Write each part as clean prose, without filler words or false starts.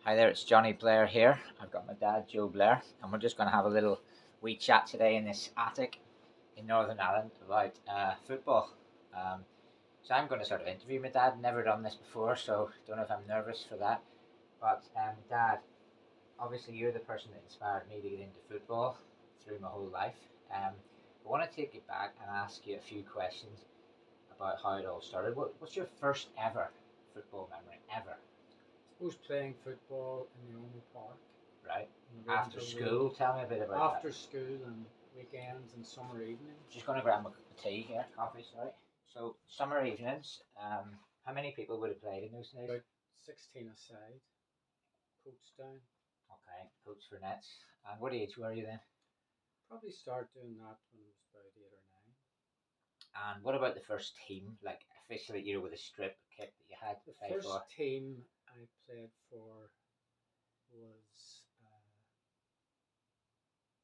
Hi there, it's Johnny Blair here. I've got my dad, Joe Blair, and we're just going to have a little wee chat today in this attic in Northern Ireland about football. Um, so I'm going to sort of interview my dad. Never done this before, so don't know if I'm nervous for that. But Dad, obviously you're the person that inspired me to get into football through my whole life. I want to take you back and ask you a few questions about how it all started. What's your first ever football memory ever? Was playing football in the Army Park Right? in the After Ravenhill school, Road tell me a bit about that. after school and weekends and summer evenings. Just going to grab a cup of tea here, coffee, sorry. So, summer evenings, how many people would have played in those days? About 16 aside, coach down. Okay, coach for nets. And what age were you then? Probably start doing that when I was about 8 or 9. And what about the first team, like officially, with a strip kit that you had to The play first for? team I played for was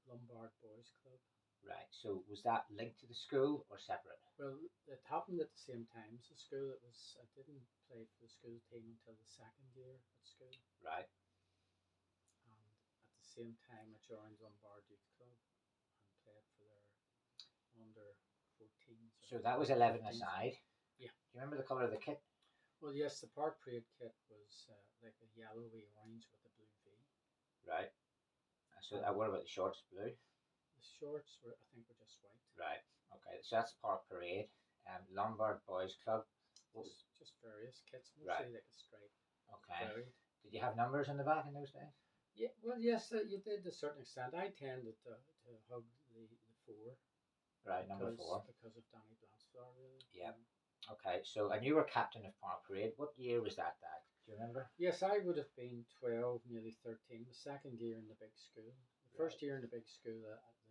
Lombard Boys Club. Right, so was that linked to the school or separate? Well, it happened at the same time as the school. I didn't play for the school team until the second year at school, Right, and at the same time I joined Lombard Youth Club and played for their under 14s or so that was under 11 15s. aside. Yeah. Do you remember the colour of the kit? Well, yes, the Park Parade kit was like a yellowy orange with a blue V. Right, so And what about the shorts, blue? the shorts were, I think, were just white. Right, okay, so that's Park Parade. Lombard Boys Club. Just various kits, Right. mostly like a stripe. Okay. Varied. Did you have numbers on the back in those days? Yeah, well, yes, you did to a certain extent. I tended to hug the four. Right, number four. Because of Danny Blanchflower, really. Yeah. Okay, so and you were captain of Park Parade. What year was that, Dad? Do you remember? Yes, I would have been 12, nearly 13, the second year in the big school. The first year in the big school,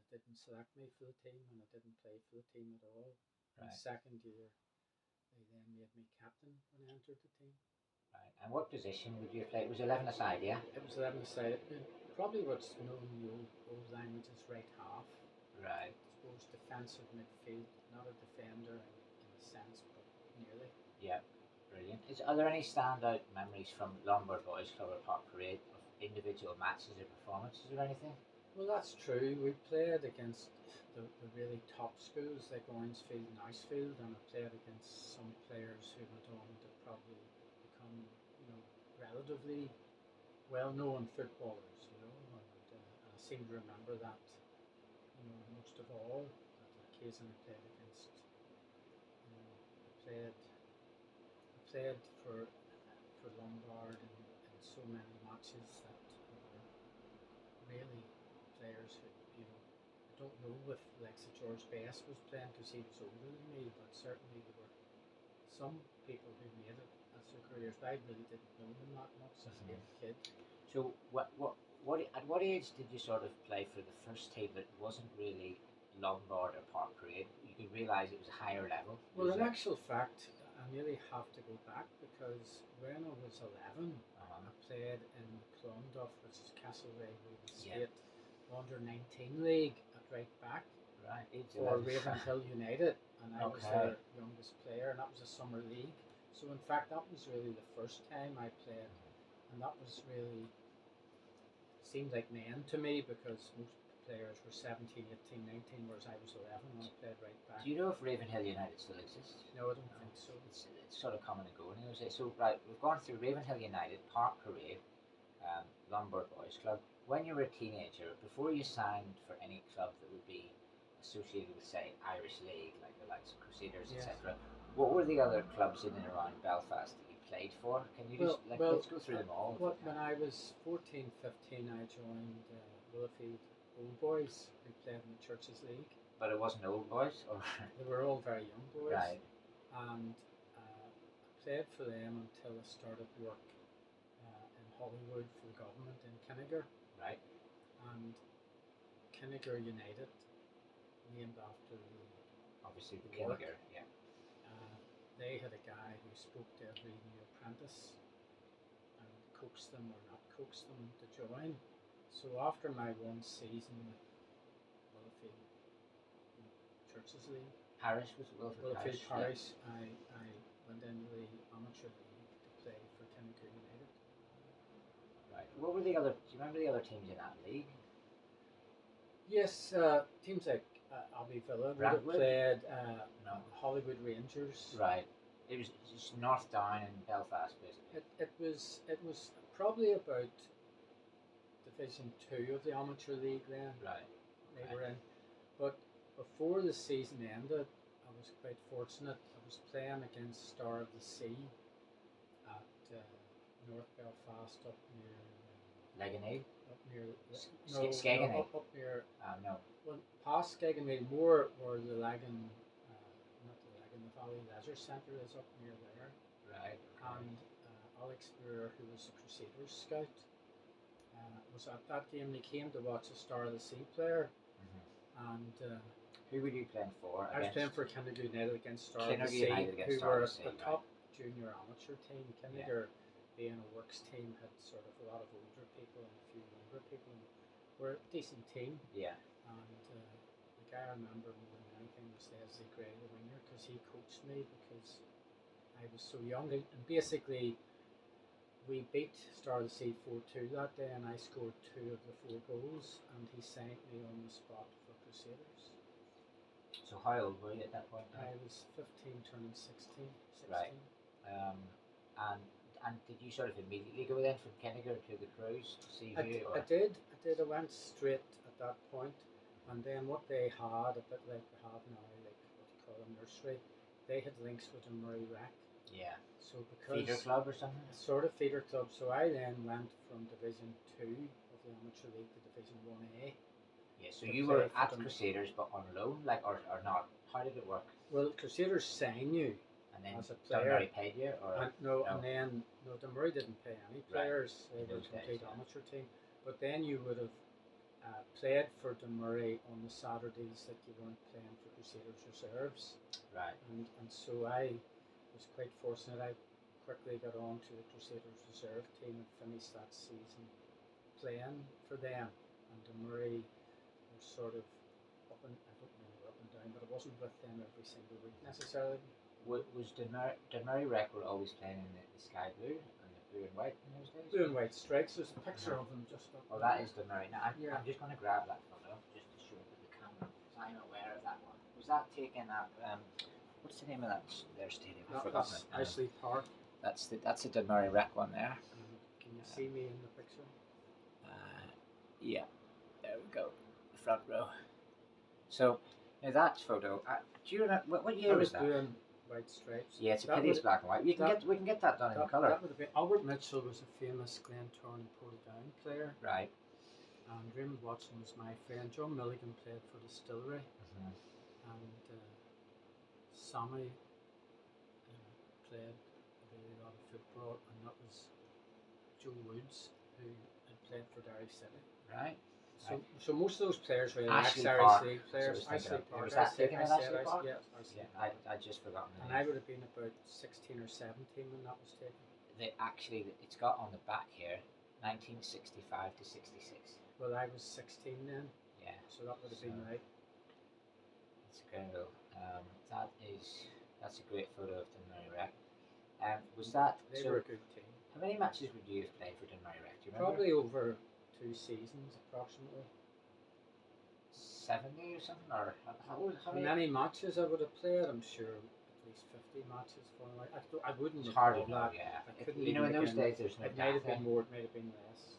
they didn't select me for the team, and I didn't play for the team at all. And Right. the second year, they then made me captain when I entered the team. Right. And what position would you have played? It was 11 aside, yeah? It was 11 aside. Probably what's known in the old language as right half. Right. I suppose defensive midfield, not a defender in a sense, but nearly. Yeah. Brilliant. Are there any standout memories from Lombard Boys Club or Park Parade of individual matches or performances or anything? Well, that's true. We played against the really top schools like Orangefield and Icefield, and I played against some players who went on to probably become, relatively well-known footballers. And I seem to remember that, most of all, that occasionally played against, I played for Lombard in so many matches that were really players who, I don't know if Lexa George Best was playing because he was older than me, but certainly there were some people who made it as their careers. But I really didn't know them that much as a kid. So at what age did you sort of play for the first team that wasn't really Lombard or Park Parade? You could realise it was a higher level. Well, in actual fact, I nearly have to go back because when I was 11, I played in Clonduff, which is Castlereagh State under 19 league at right back. Right. For Ravenhill United, and I was their youngest player, and that was a summer league. So in fact, that was really the first time I played, and that was really seemed like men to me because most players were 17, 18, 19, whereas I was 11 when I played right back. Do you know if Ravenhill United still exists? No, I don't think so. It's sort of coming and going. So right, we've gone through Ravenhill United, Park Parade, Lombard Boys Club. When you were a teenager, before you signed for any club that would be associated with, say, Irish League, like the likes of Crusaders, etc., what were the other clubs in and around Belfast that you played for? Can you just let's go through them all? When I was 14, 15, I joined Willowfield Old Boys, who played in the Churches League. But it wasn't Old Boys, or they were all very young boys. Right. And I played for them until I started work in Hollywood for the government in Kinniger. Right. And Kinniger United, named after obviously the Kinniger, yeah. They had a guy who spoke to every new apprentice and coaxed them or not coaxed them to join. So after my one season with Willowfield Churches League, Parish was it Willowfield Parish, yeah. I went into the amateur league to play for Kinniger United. Right. what were the other? Do you remember the other teams in that league? Yes, teams like Abbey Villa would have Brentwood? played No. Hollywood Rangers. Right. It was just North Down and Belfast, basically. It was probably about Division 2 of the amateur league then. Right. They Okay. were in. But before the season ended, I was quite fortunate. I was playing against Star of the Sea at North Belfast up near Leganade? no, up near No. well, past Skegney, more where the Lagan, not the Lagan, the Valley Leisure Centre is up near there. Right. Okay. And Alex Blair, who was a Crusaders scout, was at that game. They came to watch a Star of the Sea player, and Who were you playing for? I was playing for Kinniger United against Star of the Kinniger Sea, United against who Star were of the Sea, a right. top junior amateur team. Kinniger, being a works team, had sort of a lot of older people and a few younger people, and were a decent team. Yeah. And the guy I remember more than anything was Leslie Gray, the winger, because he coached me because I was so young. And basically, we beat Star of the Sea 4-2 that day, and I scored 2 of the 4 goals, and he signed me on the spot for Crusaders. So how old were you at that point? I was 15, turning 16. Right. And did you sort of immediately go then from Kinniger to the Cruise to see you? I did. I went straight at that point, and then what they had, a bit like they have now, like what you call a nursery, they had links with the Murray Rec. Yeah. So because Feeder club or something? Sort of feeder club. So I then went from Division 2 of the amateur league to Division 1A. Yeah, so you were at Crusaders but on loan, like, or not? How did it work? Well, Crusaders sign you and then as a player. Dunmurry paid you? Or And then Dunmurry didn't pay any players. They were a complete amateur team. But then you would have played for Dunmurry on the Saturdays that you weren't playing for Crusaders reserves. Right. And so I was quite fortunate. I quickly got on to the Crusaders reserve team and finished that season playing for them. And Dunmurry were sort of up and down, but I wasn't with them every single week necessarily. Was Dunmurry Rec were always playing in the sky blue and the blue and white in those days? Blue and white stripes. There's a picture of them just up. Oh, that is Dunmurry. Now I'm just going to grab that photo just to show it to the camera because I'm aware of that one. Was that taken at what's the name of their stadium? I've forgotten it. Ashley Park. That's the Dunmurry Rec one there. Can you see me in the picture? Yeah, there we go, the front row. So now that photo, do you remember what year was that? Doing white stripes. Yeah, it's a pity it's black and white. We can get that done in colour. That would have been Albert Mitchell was a famous Glentoran and Portadown player. Right. And Raymond Watson was my friend. John Milligan played for Distillery, mm-hmm. and Sammy played a really lot of football, and that was Joe Woods who had played for Derry City. Right. So most of those players were Ashley Park League players. Ashley Park. Was that taken at Ashley Park? Yeah, I just forgotten. And I would have been about 16 or 17 when that was taken. It's got on the back here, 1965 to 66. Well, I was 16 then. Yeah. So that would have been right. That's incredible. That's a great photo of Dunmurry Rec. Was that? They were a good team. How many matches would you have played for Dunmurry Rec? Do you remember? Probably over 2 seasons, approximately. 70 or something, or how many matches I would have played? I'm sure at least 50 matches for me. I wouldn't. It's hard to know. Yeah. I couldn't. In those days, there's no. It might have been more. It might have been less.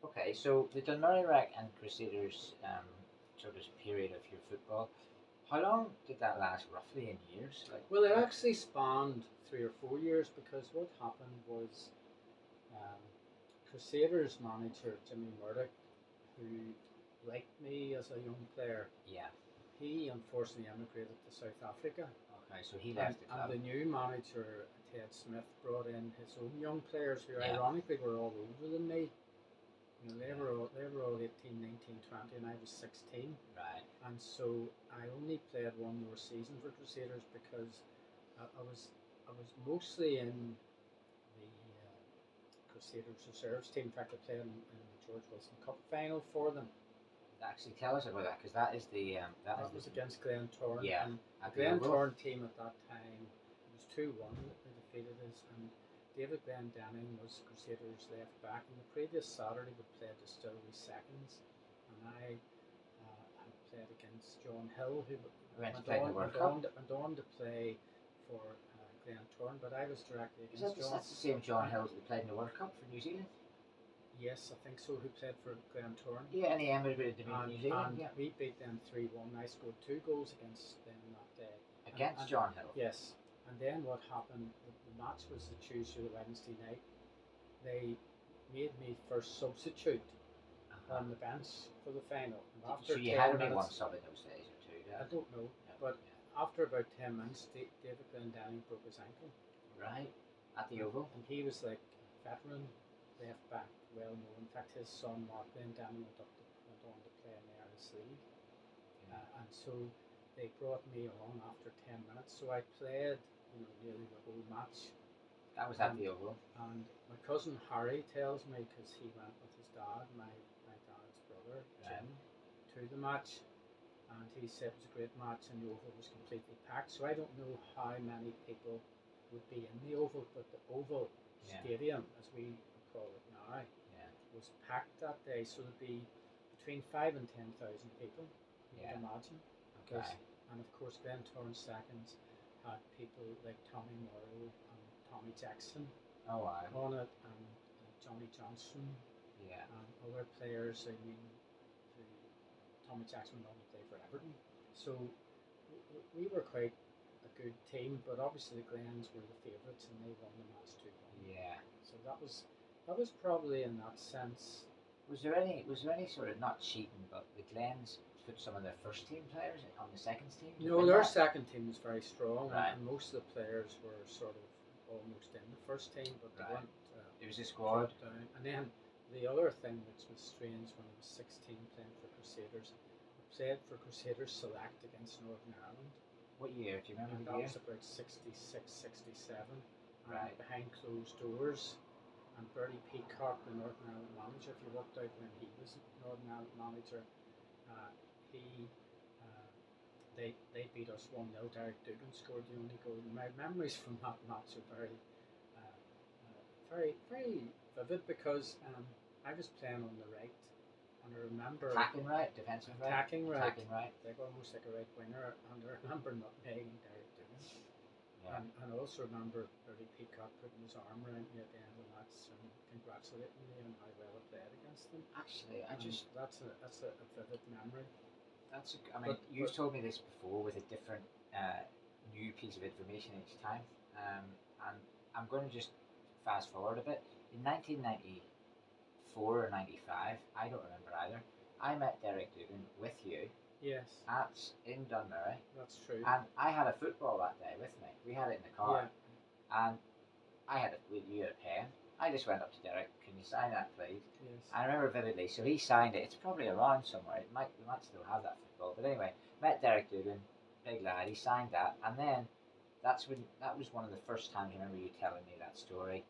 Okay, so the Dunmurry Rec and Crusaders sort of period of your football, how long did that last roughly in years? Well, it actually spanned 3 or 4 years because what happened was Crusaders manager Jimmy Murdoch, who liked me as a young player, he unfortunately emigrated to South Africa. Okay, so he left the club. And the new manager, Ted Smith, brought in his own young players who ironically were all older than me. You know, they were all 18, 19, 20, and I was 16. Right. And so I only played one more season for Crusaders because I was mostly in the Crusaders reserves team. In fact, I played in the George Wilson Cup final for them. Actually, tell us about that because that is the that was against Glentoran. Yeah. And the Glentoran team at that time, it was 2-1 that they defeated us, and David Glendenning was Crusaders left back, and the previous Saturday we played Distillery seconds, and I had played against John Hill, who Went to play in the World Cup. went on to play for Glentoran, but I was directly against John. That's the same John Hill who played in the World Cup for New Zealand? Yes, I think so, who played for Glentoran. Yeah, and he emigrated to New Zealand. And yeah. we beat them 3-1. I scored 2 goals against them that day. Against John Hill? Yes. And then what happened, the match was the Tuesday or the Wednesday night. They made me first substitute on the bench for the final. And after so you had only one sub in those days or two? I don't know, but after about 10 minutes, David Glendenning broke his ankle. Right, at the Oval. And he was like a veteran left back, well known. In fact, his son Mark Glendenning went on to play in the Irish League. And so they brought me on after 10 minutes. So I played, nearly the whole match. That was at the Oval. And my cousin Harry tells me, because he went with his dad, my dad's brother, Jim, to the match. And he said it was a great match, and the Oval was completely packed. So I don't know how many people would be in the Oval, but the Oval Stadium, as we call it now, was packed that day. So there'd be between 5,000 and 10,000 people, you can imagine. Okay. And of course, Glentoran seconds had people like Tommy Morrow and Tommy Jackson on it, and Johnny Johnson, and other players. I mean, Tommy Jackson went on to play for Everton. So we were quite a good team, but obviously the Glens were the favourites, and they won the match 2-1. Yeah. So that was probably in that sense. Was there any sort of, not cheating, but the Glens put some of their first team players on the second team? No, their second team was very strong, right. and most of the players were sort of almost in the first team, but they weren't. It was a squad. Down. And then the other thing which was strange, when I was 16 playing for Crusaders, I played for Crusaders Select against Northern Ireland. What year? Do you remember the year? That was about 66, 67. Right. Behind closed doors. And Bertie Peacock, the Northern Ireland manager, if you worked out when he was Northern Ireland manager, they beat us 1-0. Derek Dugan scored the only goal. And my memories from that match are very, very vivid, because I was playing on the right, and I remember attacking right, defensive right, attacking right, like almost like a right winger, and I remember nutmegging Derek Dugan. And I also remember Bertie Peacock putting his arm around me at the end of the match and congratulating me on how well I played against them. Actually, that's a vivid memory. You've told me this before with a different new piece of information each time, and I'm going to just fast forward a bit. In 1994 or 95, I don't remember either, I met Derek Dugan with you. Yes. In Dunmurry. That's true. And I had a football that day with me. We had it in the car. And you had a pen. I just went up to Derek, can you sign that, please? Yes. I remember vividly. So he signed it. It's probably around somewhere. We might still have that football. But anyway, met Derek Dugan, big lad. He signed that. And then that was one of the first times I remember you telling me that story.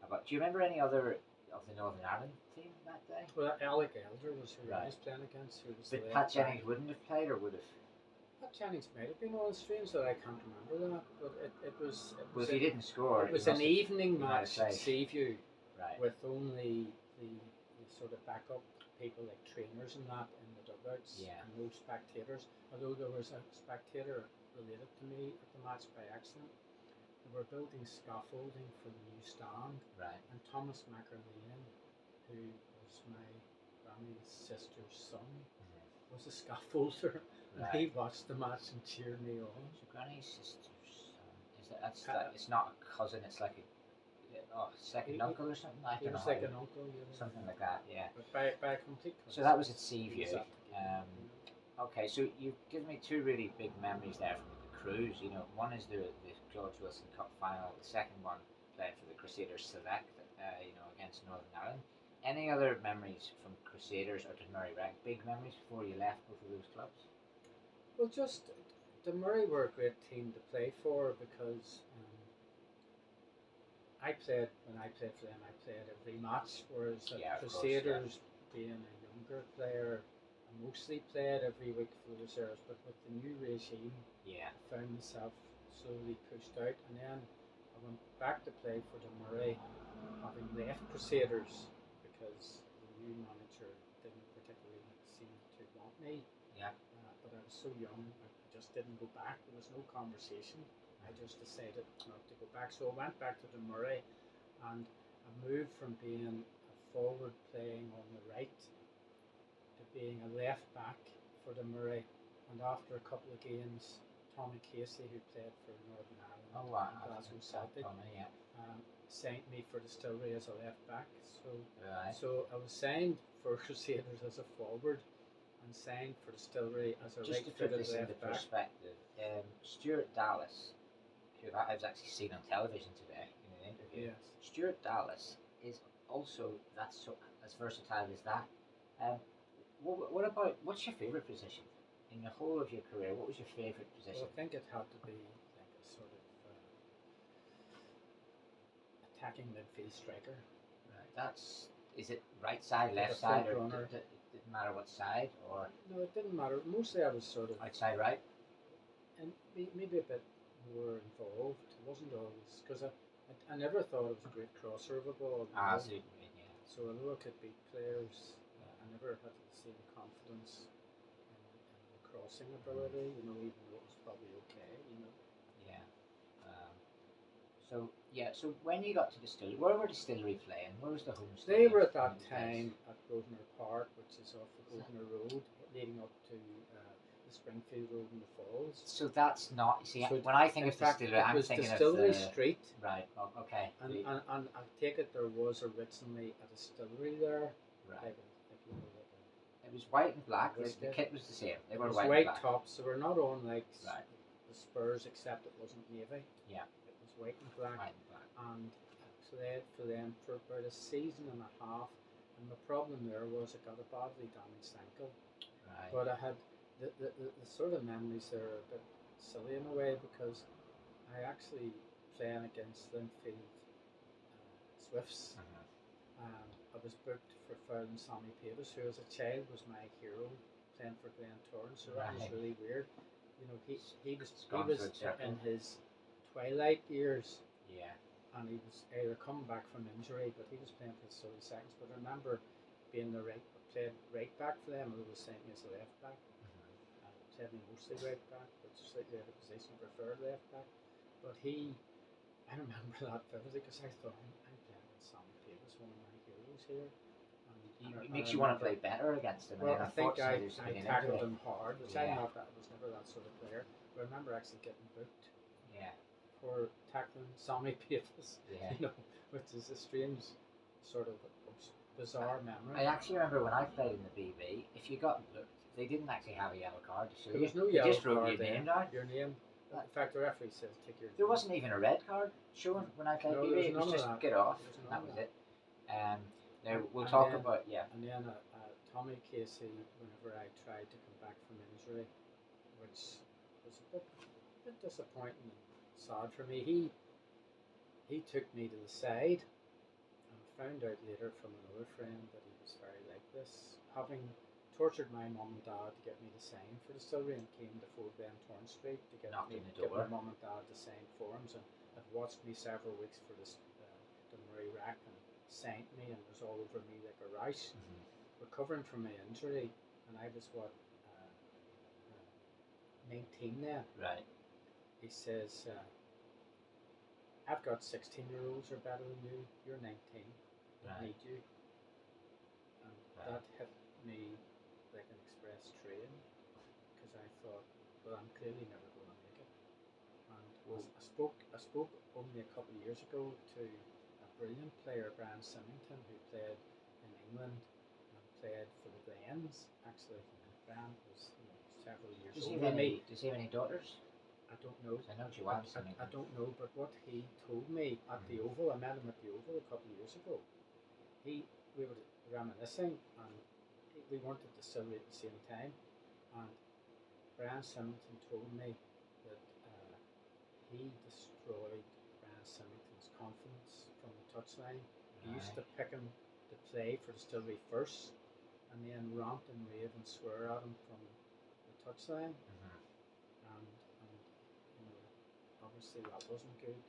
Do you remember any other of the Northern Ireland team that day? Well, Alec Elder was who I was playing against. But Pat Jennings wouldn't have played, or would have? Pat Jennings might have been. All strange that I can't remember that. But it was. Well, if he didn't score, it was an evening match at Seaview, right, with only the sort of backup people like trainers and that in the dugouts, and no spectators. Although there was a spectator related to me at the match by accident. We were building scaffolding for the new stand, and Thomas McErlean, who was my granny's sister's son, was a scaffolder, and he watched the match and cheered me on. So granny's sister's son, it's not a cousin, it's like a second uncle or something? I don't know. It was like an uncle, something like that, But by a complete cousin. So that was at Seaview. Exactly. Okay, so you've given me two really big memories there from the cruise. One is the George Wilson Cup final. The second one playing for the Crusaders Select, against Northern Ireland. Any other memories from Crusaders or Dunmurry Rec? Big memories before you left both of those clubs? Well, just Dunmurry were a great team to play for, because when I played for them, I played every match, whereas Crusaders, being a younger player, I mostly played every week for the reserves. But with the new regime, I found myself slowly pushed out, and then I went back to play for the Murray, having left Crusaders because the new manager didn't particularly seem to want me. Yeah. But I was so young, I just didn't go back. There was no conversation. I just decided not to go back. So I went back to the Murray, and I moved from being a forward playing on the right to being a left back for the Murray. And after a couple of games, Tommy Casey, who played for Northern Ireland and Glasgow Celtic, signed me for Distillery as a left back. So I was signed for Crusaders as a forward and signed for Distillery as a Just to put this into perspective, Stuart Dallas, who I've actually seen on television today in an interview, yes. Stuart Dallas is also as versatile as that. What about, what's your favourite position in the whole of your career? What was your favourite position? Well, I think it had to be like a sort of attacking midfield striker. Right. Is it right side, left side, or didn't matter what side, or? No, it didn't matter. Mostly I was sort of outside right, and maybe a bit more involved. It wasn't always because I never thought I was a great crosser of a ball. So you mean, yeah. So although I could beat players, I never had the same confidence in the crossing ability. You know, even though it was probably okay. You know. Yeah. So when you got to Distillery, where were Distillery playing? Where was the home stadium? They were at that time at Grosvenor Park, which is off the Grosvenor Road, leading up to the Springfield Road in the Falls. So that's not. See, so when I think of Distillery, I'm thinking Distillery of Street. Right. Oh, okay. And I take it there was originally a distillery there. Right. Like it was white and black. The kit was the same. They were white and black. Tops. They were not on like right. the Spurs, except it wasn't navy. Yeah. It was white and black. White and black. And played for them for about a season and a half. And the problem there was I got a badly damaged ankle. Right. But I had the sort of memories there are a bit silly in a way because I actually playing against Linfield Swifts. I was booked for fouling Sammy Pavis, who as a child was my hero, playing for Glen Torrance. So that was really weird. You know, he was in his twilight years. Yeah. And he was either coming back from injury, but he was playing for the seconds. But I remember being played right back for them, and they was saying me as a left back. Played me mostly right back, but slightly out of position, preferred left back. But I remember that vividly because I thought I'm playing against Sammy Pavis, one of my heroes here. It makes you want to play better against him. Well, I think I tackled him hard, which I was never that sort of player. But I remember actually getting booked. Yeah. For tackling Sammy Pavis, you know, which is a strange sort of bizarre memory. I actually remember when I played in the BB, if you got booked, they didn't actually have a yellow card to show you. There was no yellow just wrote card your name down. Your name. In fact, the referee says take your. There wasn't even a red card showing when I played BB. It was just get off. That was it. Now we'll talk about And then Tommy Casey, whenever I tried to come back from injury, which was a bit disappointing. Sad for me. He took me to the side and found out later from another friend that he was very like this, having tortured my mum and dad to get me to sign for Distillery, and came to Fort Glen Torrance Street to get my mum and dad to sign forms, and had watched me several weeks for this the Murray Rack and signed me and was all over me like a rash. Recovering from my injury, and I was 19 then. Right. He says, I've got 16-year-olds are better than you. You're 19. I need you. And that hit me like an express train because I thought, well, I'm clearly never going to make it. And I spoke only a couple of years ago to a brilliant player, Brian Symington, who played in England and played for the Glens. Actually, Brian was several years older than me. Does he have any daughters? I don't know. I know Joanne. I don't know, but what he told me at the Oval, I met him at the Oval a couple of years ago. We were reminiscing, and we weren't at the Distillery at the same time. And Brian Symington told me that he destroyed Brian Symington's confidence from the touchline. He used to pick him to play for Distillery first, and then rant and rave and swear at him from the touchline. Obviously that wasn't good.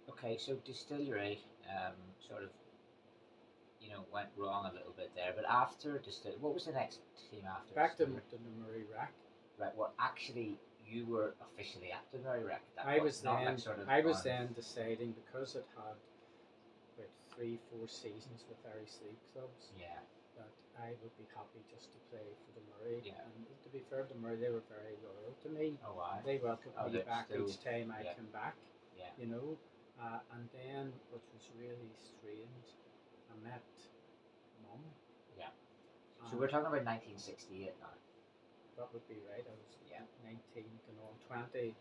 Okay, so distillery, sort of, went wrong a little bit there. But after distillery, what was the next team after Back to distillery? the Murray Rack. Right. Well, actually, you were officially at the Murray Rec. That I was not then like sort of I was on. then deciding, because it had about 3-4 seasons with Irish League clubs, Yeah. that I would be happy just to play for the Murray. Yeah. And to be fair to Murray, they were very loyal to me. Oh, why? They welcomed me they're back still. each time I Yeah. came back. Yeah. You know, and then, which was really strange, I met Mum. Yeah. So we're talking about 1968 now. That would be right. I was Yeah. 19, going on 20.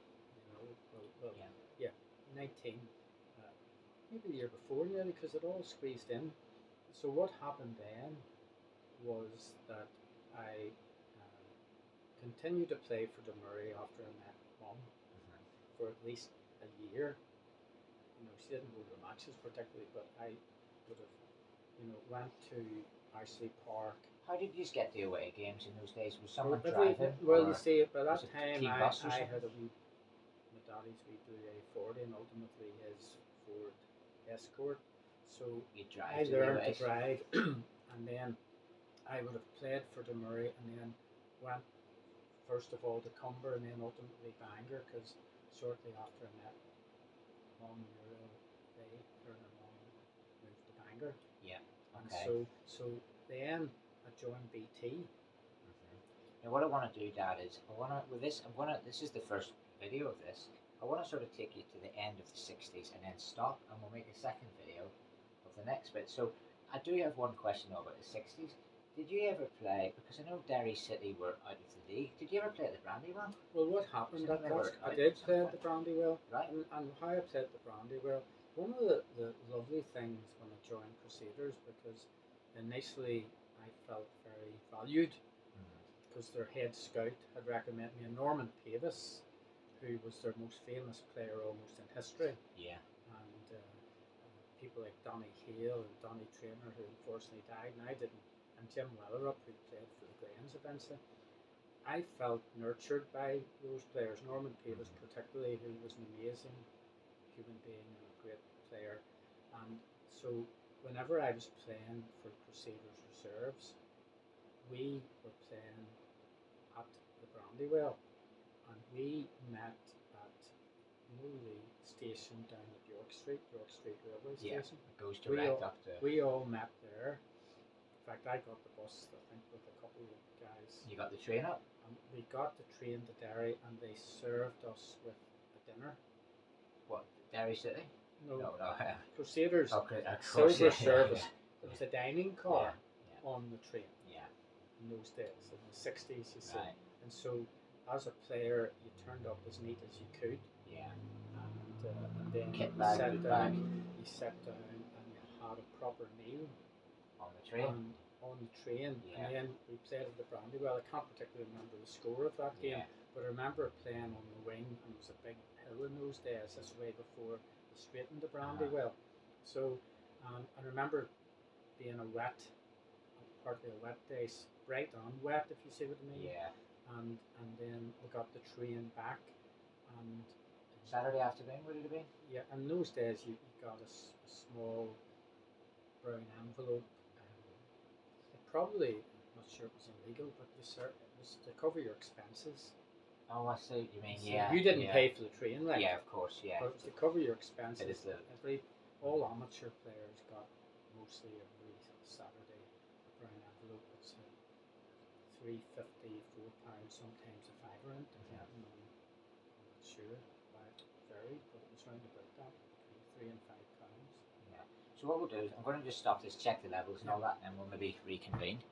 Well, Yeah. 19. Maybe the year before, nearly, because it all squeezed in. So what happened then was that I continued to play for the Murray after I met Mum for at least a year. She didn't go to the matches particularly, but I would have, went to Ashley Park. How did you get the away games in those days? Was someone Well, driving? well, you see, by that was it time team I bus or had something? my daddy's wee Blue A40 and ultimately his Ford Escort. So You drive I to the learned to aways? drive, and then I would have played for the Murray, and then went first of all to Cumber, and then ultimately Bangor, because shortly after I met Mum and Muriel, her and her mum moved to Bangor. Yeah. And Okay. so then I joined BT. Now, what I want to do, Dad, is I want to with this. I'm gonna. This is the first video of this. I want to sort of take you to the end of the '60s and then stop, and we'll make a second video of the next bit. So, I do have one question though about the '60s. Did you ever play? Because I know Derry City were out of the league. Did you ever play at the Brandywell? Well, what happened? So they were I out did at some play at point. the Brandywell, Right. and how I played at the Brandywell. One of the lovely things when I joined Crusaders, because initially I felt very valued, because their head scout had recommended me, Norman Pavis, who was their most famous player almost in history. Yeah. And people like Donny Hale and Donny Traynor, who unfortunately died, and I didn't, and Jim Wellerup, who played for the Glens eventually. I felt nurtured by those players. Norman Pavis, particularly, who was an amazing human being and a great player. And so, whenever I was playing for Crusaders reserves, we were playing at the Brandywell, and we met at the station down at York Street Railway Station. It goes direct up to. We all met there. In fact, I got the bus, I think, with a couple of guys. You got the train up? And we got the train to Derry, and they served us with a dinner. What, Derry City? No. No. Crusaders Okay, silver service. There was a dining car Yeah. on the train. Yeah. In those days, in the '60s, you see. Right. And so, as a player, you turned up as neat as you could. Yeah. And then Kit bag, boot bag. You sat down and you had a proper meal On the train. on the train. Yeah. And then we played at the Brandywell. I can't particularly remember the score of that game, but I remember playing on the wing, and it was a big hill in those days. This way before they straightened the Brandywell. So I remember being partly a wet day, bright on wet, if you see what I mean. Yeah. And then we got the train back, and Saturday afternoon, would it have been? yeah, in those days you got a small brown envelope. Probably, I'm not sure it was illegal, but it was to cover your expenses. Oh, I see what you mean. So Yeah. you didn't pay for the train, like. Yeah, of course. Yeah. But it was to cover your expenses. It is all amateur players got mostly every Saturday a brown envelope. It's £3.50, £4, sometimes a fiver in, depending on, I'm not sure why it varied, but it was round about that, between £3 and £5. Yeah. So what we'll do is I'm going to just stop this, check the levels and all that, and we'll maybe reconvene.